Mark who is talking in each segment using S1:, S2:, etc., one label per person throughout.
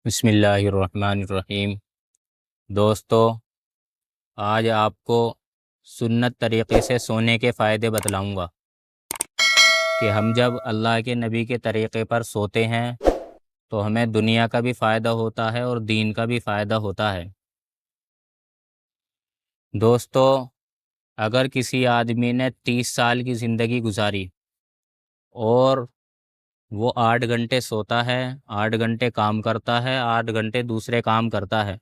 S1: بسم اللہ الرحمن الرحیم۔ دوستو، آج آپ کو سنت طریقے سے سونے کے فائدے بتلاؤں گا کہ ہم جب اللہ کے نبی کے طریقے پر سوتے ہیں تو ہمیں دنیا کا بھی فائدہ ہوتا ہے اور دین کا بھی فائدہ ہوتا ہے۔ دوستو، اگر کسی آدمی نے 30 سال کی زندگی گزاری اور وہ 8 گھنٹے سوتا ہے، 8 گھنٹے کام کرتا ہے، 8 گھنٹے دوسرے کام کرتا ہے،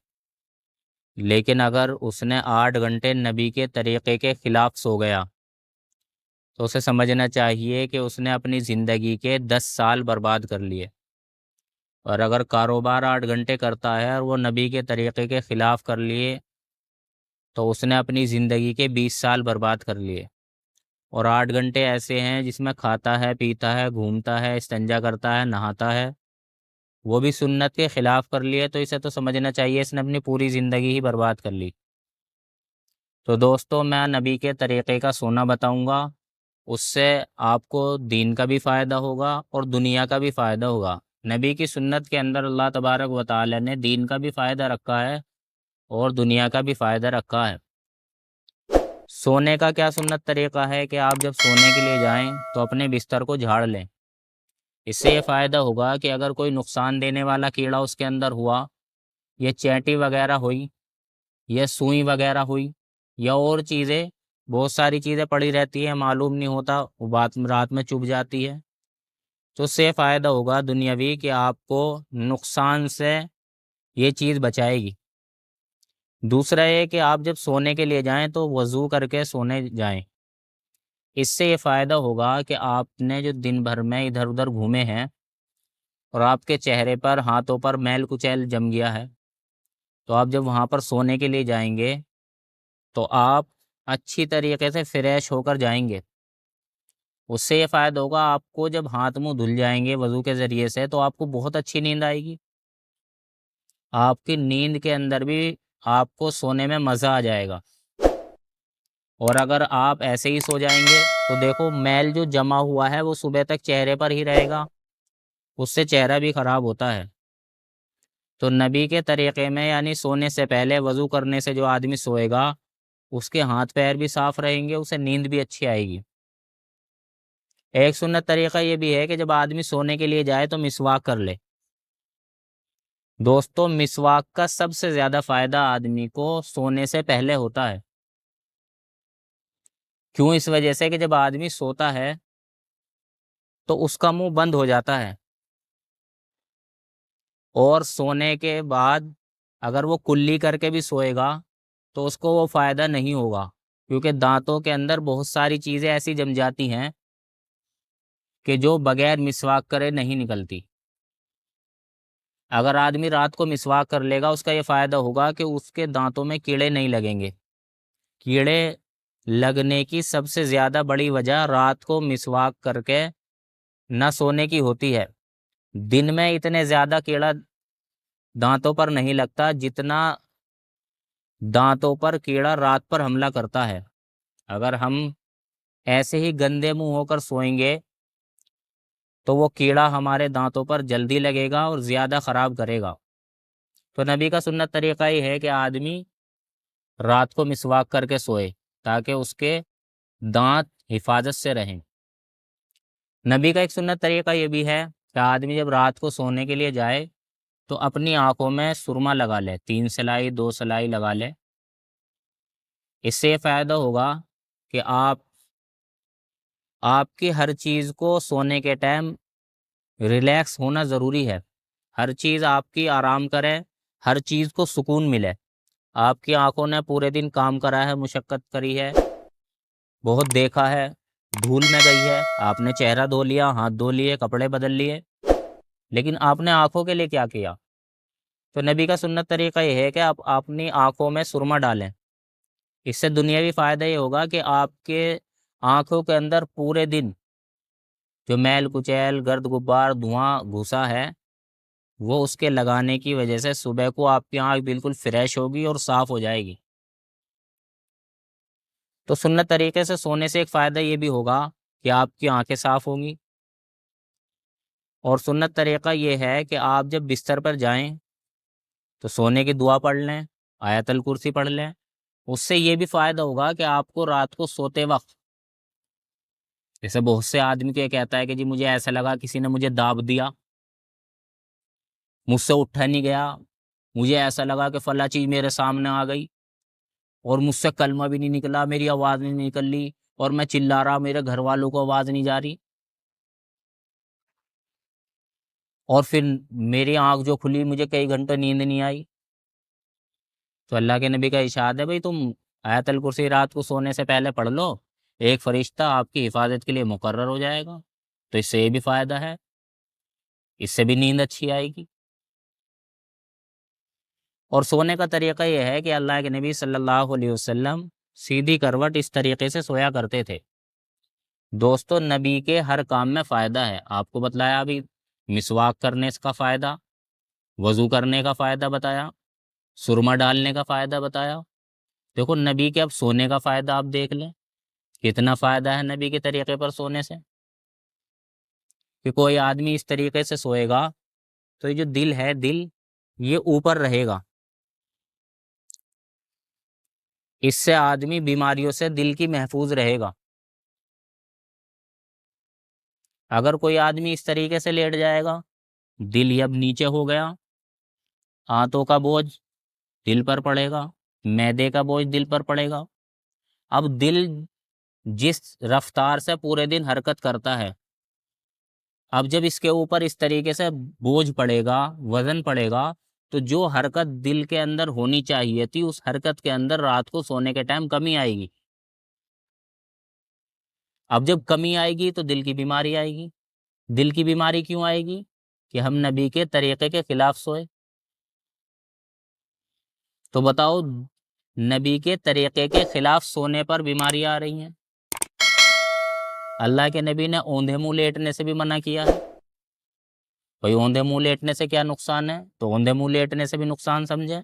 S1: لیکن اگر اس نے 8 گھنٹے نبی کے طریقے کے خلاف سو گیا تو اسے سمجھنا چاہیے کہ اس نے اپنی زندگی کے 10 سال برباد کر لیے۔ اور اگر کاروبار 8 گھنٹے کرتا ہے اور وہ نبی کے طریقے کے خلاف کر لیے تو اس نے اپنی زندگی کے 20 سال برباد کر لیے۔ اور 8 گھنٹے ایسے ہیں جس میں کھاتا ہے، پیتا ہے، گھومتا ہے، استنجا کرتا ہے، نہاتا ہے، وہ بھی سنت کے خلاف کر لیے، تو اسے تو سمجھنا چاہیے اس نے اپنی پوری زندگی ہی برباد کر لی۔ تو دوستو، میں نبی کے طریقے کا سونا بتاؤں گا، اس سے آپ کو دین کا بھی فائدہ ہوگا اور دنیا کا بھی فائدہ ہوگا۔ نبی کی سنت کے اندر اللہ تبارک و تعالی نے دین کا بھی فائدہ رکھا ہے اور دنیا کا بھی فائدہ رکھا ہے۔ سونے کا کیا سنت طریقہ ہے کہ آپ جب سونے کے لیے جائیں تو اپنے بستر کو جھاڑ لیں۔ اس سے یہ فائدہ ہوگا کہ اگر کوئی نقصان دینے والا کیڑا اس کے اندر ہوا، یہ چینٹی وغیرہ ہوئی، یا سوئی وغیرہ ہوئی، یا اور چیزیں، بہت ساری چیزیں پڑی رہتی ہیں، معلوم نہیں ہوتا، وہ بات رات میں چبھ جاتی ہے، تو اس سے فائدہ ہوگا دنیاوی کہ آپ کو نقصان سے یہ چیز بچائے گی۔ دوسرا یہ کہ آپ جب سونے کے لیے جائیں تو وضو کر کے سونے جائیں۔ اس سے یہ فائدہ ہوگا کہ آپ نے جو دن بھر میں ادھر ادھر گھومے ہیں اور آپ کے چہرے پر، ہاتھوں پر میل کچیل جم گیا ہے، تو آپ جب وہاں پر سونے کے لیے جائیں گے تو آپ اچھی طریقے سے فریش ہو کر جائیں گے۔ اس سے یہ فائدہ ہوگا، آپ کو جب ہاتھ منہ دھل جائیں گے وضو کے ذریعے سے تو آپ کو بہت اچھی نیند آئے گی۔ آپ کی نیند کے اندر بھی آپ کو سونے میں مزہ آ جائے گا۔ اور اگر آپ ایسے ہی سو جائیں گے تو دیکھو، میل جو جمع ہوا ہے وہ صبح تک چہرے پر ہی رہے گا، اس سے چہرہ بھی خراب ہوتا ہے۔ تو نبی کے طریقے میں، یعنی سونے سے پہلے وضو کرنے سے جو آدمی سوئے گا اس کے ہاتھ پیر بھی صاف رہیں گے، اسے نیند بھی اچھی آئے گی۔ ایک سنت طریقہ یہ بھی ہے کہ جب آدمی سونے کے لیے جائے تو مسواک کر لے۔ دوستو، مسواک کا سب سے زیادہ فائدہ آدمی کو سونے سے پہلے ہوتا ہے۔ کیوں؟ اس وجہ سے کہ جب آدمی سوتا ہے تو اس کا منہ بند ہو جاتا ہے، اور سونے کے بعد اگر وہ کلی کر کے بھی سوئے گا تو اس کو وہ فائدہ نہیں ہوگا، کیونکہ دانتوں کے اندر بہت ساری چیزیں ایسی جم جاتی ہیں کہ جو بغیر مسواک کرے نہیں نکلتی۔ اگر آدمی رات کو مسواک کر لے گا، اس کا یہ فائدہ ہوگا کہ اس کے دانتوں میں کیڑے نہیں لگیں گے۔ کیڑے لگنے کی سب سے زیادہ بڑی وجہ رات کو مسواک کر کے نہ سونے کی ہوتی ہے۔ دن میں اتنے زیادہ کیڑا دانتوں پر نہیں لگتا جتنا دانتوں پر کیڑا رات پر حملہ کرتا ہے۔ اگر ہم ایسے ہی گندے منہ ہو کر سوئیں گے تو وہ کیڑا ہمارے دانتوں پر جلدی لگے گا اور زیادہ خراب کرے گا۔ تو نبی کا سنت طریقہ یہ ہے کہ آدمی رات کو مسواک کر کے سوئے تاکہ اس کے دانت حفاظت سے رہیں۔ نبی کا ایک سنت طریقہ یہ بھی ہے کہ آدمی جب رات کو سونے کے لیے جائے تو اپنی آنکھوں میں سرما لگا لے، 3 سلائی 2 سلائی لگا لے۔ اس سے یہ فائدہ ہوگا کہ آپ کی ہر چیز کو سونے کے ٹائم ریلیکس ہونا ضروری ہے۔ ہر چیز آپ کی آرام کرے، ہر چیز کو سکون ملے۔ آپ کی آنکھوں نے پورے دن کام کرا ہے، مشقت کری ہے، بہت دیکھا ہے، دھول میں گئی ہے، آپ نے چہرہ دھو لیا، ہاتھ دھو لیے، کپڑے بدل لیے، لیکن آپ نے آنکھوں کے لیے کیا کیا؟ تو نبی کا سنت طریقہ یہ ہے کہ آپ اپنی آنکھوں میں سرما ڈالیں۔ اس سے دنیاوی فائدہ یہ ہوگا کہ آپ کے آنکھوں کے اندر پورے دن جو میل کچیل، گرد غبار، دھواں گھسا ہے، وہ اس کے لگانے کی وجہ سے صبح کو آپ کی آنکھ بالکل فریش ہوگی اور صاف ہو جائے گی۔ تو سنت طریقے سے سونے سے ایک فائدہ یہ بھی ہوگا کہ آپ کی آنکھیں صاف ہوں گی۔ اور سنت طریقہ یہ ہے کہ آپ جب بستر پر جائیں تو سونے کی دعا پڑھ لیں، آیت الکرسی پڑھ لیں، اس سے یہ بھی فائدہ ہوگا کہ آپ کو رات کو سوتے وقت، جیسے بہت سے آدمی کو یہ کہتا ہے کہ جی مجھے ایسا لگا کسی نے مجھے داب دیا، مجھ سے اٹھا نہیں گیا، مجھے ایسا لگا کہ فلاں چیز میرے سامنے آ گئی اور مجھ سے کلمہ بھی نہیں نکلا، میری آواز نہیں نکل رہی اور میں چلا رہا، میرے گھر والوں کو آواز نہیں جا رہی، اور پھر میری آنکھ جو کھلی مجھے کئی گھنٹے نیند نہیں آئی، تو اللہ کے نبی کا ارشاد ہے بھئی تم آیت الکرسی رات کو سونے سے پہلے پڑھ لو، ایک فرشتہ آپ کی حفاظت کے لیے مقرر ہو جائے گا۔ تو اس سے یہ بھی فائدہ ہے، اس سے بھی نیند اچھی آئے گی۔ اور سونے کا طریقہ یہ ہے کہ اللہ کے نبی صلی اللہ علیہ وسلم سیدھی کروٹ اس طریقے سے سویا کرتے تھے۔ دوستو نبی کے ہر کام میں فائدہ ہے، آپ کو بتلایا ابھی مسواک کرنے کا فائدہ، وضو کرنے کا فائدہ بتایا، سرما ڈالنے کا فائدہ بتایا، دیکھو نبی کے اب سونے کا فائدہ آپ دیکھ لیں، کتنا فائدہ ہے نبی کے طریقے پر سونے سے، کہ کوئی آدمی اس طریقے سے سوئے گا تو یہ جو دل ہے، دل یہ اوپر رہے گا، اس سے آدمی بیماریوں سے دل کی محفوظ رہے گا۔ اگر کوئی آدمی اس طریقے سے لیٹ جائے گا، دل اب نیچے ہو گیا، آنتوں کا بوجھ دل پر پڑے گا، معدے کا بوجھ دل پر پڑے گا۔ اب دل جس رفتار سے پورے دن حرکت کرتا ہے، اب جب اس کے اوپر اس طریقے سے بوجھ پڑے گا، وزن پڑے گا، تو جو حرکت دل کے اندر ہونی چاہیے تھی اس حرکت کے اندر رات کو سونے کے ٹائم کمی آئے گی۔ اب جب کمی آئے گی تو دل کی بیماری آئے گی۔ دل کی بیماری کیوں آئے گی؟ کہ ہم نبی کے طریقے کے خلاف سوئے۔ تو بتاؤ نبی کے طریقے کے خلاف سونے پر بیماری آ رہی ہیں۔ اللہ کے نبی نے اوندھے منہ لیٹنے سے بھی منع کیا ہے۔ بھئی اوندھے منہ لیٹنے سے کیا نقصان ہے؟ تو اوندھے منہ لیٹنے سے بھی نقصان سمجھے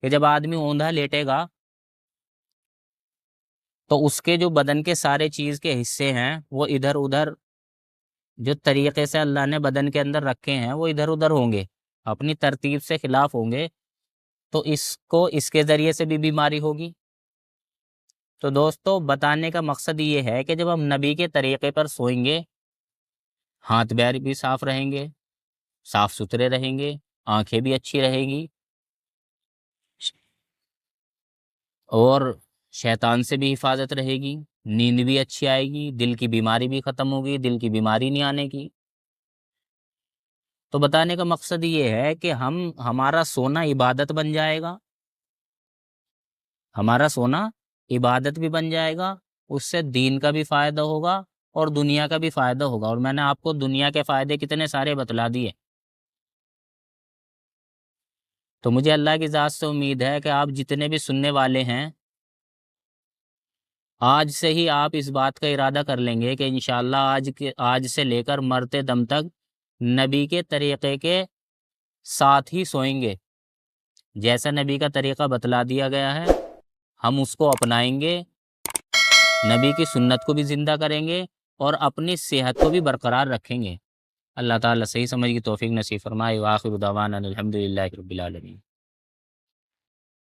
S1: کہ جب آدمی اوندھا لیٹے گا تو اس کے جو بدن کے سارے چیز کے حصے ہیں وہ ادھر ادھر جو طریقے سے اللہ نے بدن کے اندر رکھے ہیں وہ ادھر ادھر ہوں گے، اپنی ترتیب سے خلاف ہوں گے، تو اس کو اس کے ذریعے سے بھی بیماری ہوگی۔ تو دوستو بتانے کا مقصد یہ ہے کہ جب ہم نبی کے طریقے پر سوئیں گے، ہاتھ پیر بھی صاف رہیں گے، صاف ستھرے رہیں گے، آنکھیں بھی اچھی رہیں گی، اور شیطان سے بھی حفاظت رہے گی، نیند بھی اچھی آئے گی، دل کی بیماری بھی ختم ہوگی، دل کی بیماری نہیں آنے کی۔ تو بتانے کا مقصد یہ ہے کہ ہمارا سونا عبادت بن جائے گا، ہمارا سونا عبادت بھی بن جائے گا، اس سے دین کا بھی فائدہ ہوگا اور دنیا کا بھی فائدہ ہوگا، اور میں نے آپ کو دنیا کے فائدے کتنے سارے بتلا دیے۔ تو مجھے اللہ کی ذات سے امید ہے کہ آپ جتنے بھی سننے والے ہیں آج سے ہی آپ اس بات کا ارادہ کر لیں گے کہ انشاءاللہ آج سے لے کر مرتے دم تک نبی کے طریقے کے ساتھ ہی سوئیں گے، جیسا نبی کا طریقہ بتلا دیا گیا ہے ہم اس کو اپنائیں گے، نبی کی سنت کو بھی زندہ کریں گے اور اپنی صحت کو بھی برقرار رکھیں گے۔ اللہ تعالیٰ صحیح سمجھ کی توفیق نصیب فرمائے۔ وآخر دعوانا الحمدللہ رب العالمین۔